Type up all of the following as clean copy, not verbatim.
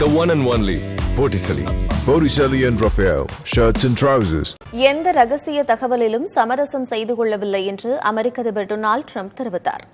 The one and only Botticelli. Botticelli and Raphael, shirts and trousers. எந்த ரகசிய தகவலிலும் சமரசம் செய்து கொள்ளவில்லை என்று அமெரிக்க அதிபர் டொனால்ட் ட்ரம்ப் தெரிவித்தார்.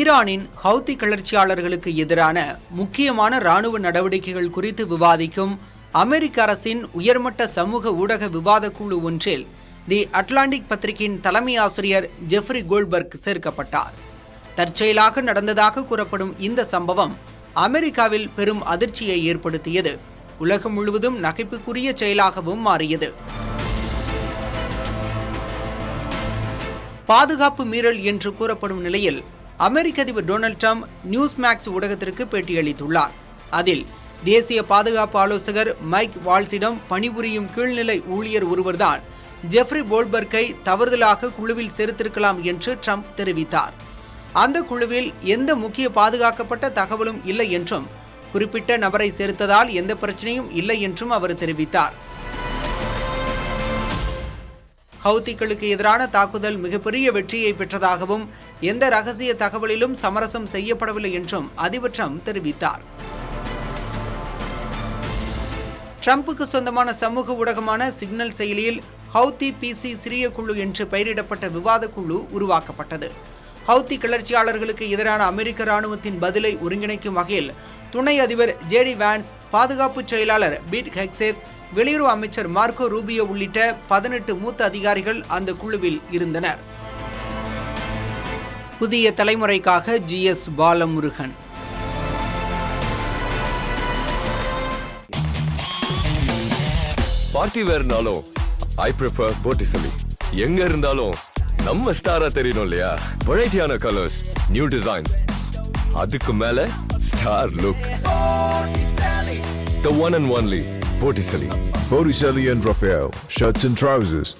ஈரானின் ஹவுத்தி கிளர்ச்சியாளர்களுக்கு எதிரான முக்கியமான ராணுவ நடவடிக்கைகள் குறித்து விவாதிக்கும் அமெரிக்க அரசின் உயர்மட்ட சமூக ஊடக விவாத குழு ஒன்றில் தி அட்லாண்டிக் பத்திரிகையின் தலைமை ஆசிரியர் ஜெஃப்ரி கோல்ட்பர்க் சேர்க்கப்பட்டார். தற்செயலாக நடந்ததாக கூறப்படும் இந்த சம்பவம் அமெரிக்காவில் பெரும் அதிர்ச்சியை ஏற்படுத்தியது. உலகம் முழுவதும் நகைப்புக்குரிய செயலாகவும் மாறியது. பாதுகாப்பு மீறல் என்று கூறப்படும் நிலையில் அமெரிக்க அதிபர் டொனால்ட் ட்ரம்ப் நியூஸ் மேக்ஸ் ஊடகத்திற்கு பேட்டியளித்துள்ளார். அதில் தேசிய பாதுகாப்பு ஆலோசகர் மைக் வால்ஸிடம் பணிபுரியும் கீழ்நிலை ஊழியர் ஒருவர்தான் ஜெஃப்ரி கோல்ட்பர்க்கை தவறுதலாக குழுவில் சேர்த்திருக்கலாம் என்று ட்ரம்ப் தெரிவித்தார். அந்த குழுவில் எந்த முக்கிய பாதுகாக்கப்பட்ட தகவலும் இல்லை என்றும் குறிப்பிட்ட நபரை சேர்த்ததால் எந்த பிரச்சனையும் இல்லை என்றும் அவர் தெரிவித்தார். ஹவுத்திகளுக்கு எதிரான தாக்குதல் மிகப்பெரிய வெற்றியை பெற்றதாகவும் எந்த ரகசிய தகவலிலும் சமரசம் செய்யப்படவில்லை என்றும் அதிபர் ட்ரம்ப் தெரிவித்தார். ட்ரம்புக்கு சொந்தமான சமூக ஊடகமான சிக்னல் செயலியில் ஹவுத்தி பிசி சிறிய குழு என்று பெயரிடப்பட்ட விவாத குழு உருவாக்கப்பட்டது. ஹவுத்தி கிளர்ச்சியாளர்களுக்கு எதிரான அமெரிக்க ராணுவத்தின் பதிலை ஒருங்கிணைக்கும் வகையில் துணை அதிபர் ஜேடி வான்ஸ், பாதுகாப்பு செயலாளர் பீட் ஹெக்ஸேத், வெளியுறவு அமைச்சர் மார்க்கோ ரூபியோ உள்ளிட்ட 18 மூத்த அதிகாரிகள் அந்த குழுவில் இருந்தனர். புதிய தலைமுறைக்காக GS பாலமுருகன். பார்ட்டி வேர்னாலும் I prefer Botticelli. எங்க இருந்தாலும் நம்ம ஸ்டாரா தெரியணும் இல்லையா? வெரைட்டியான கலர்ஸ், நியூ டிசைன்ஸ், அதுக்கு மேல star look. The one and only Botticelli. Botticelli and Raphael, shirts and trousers.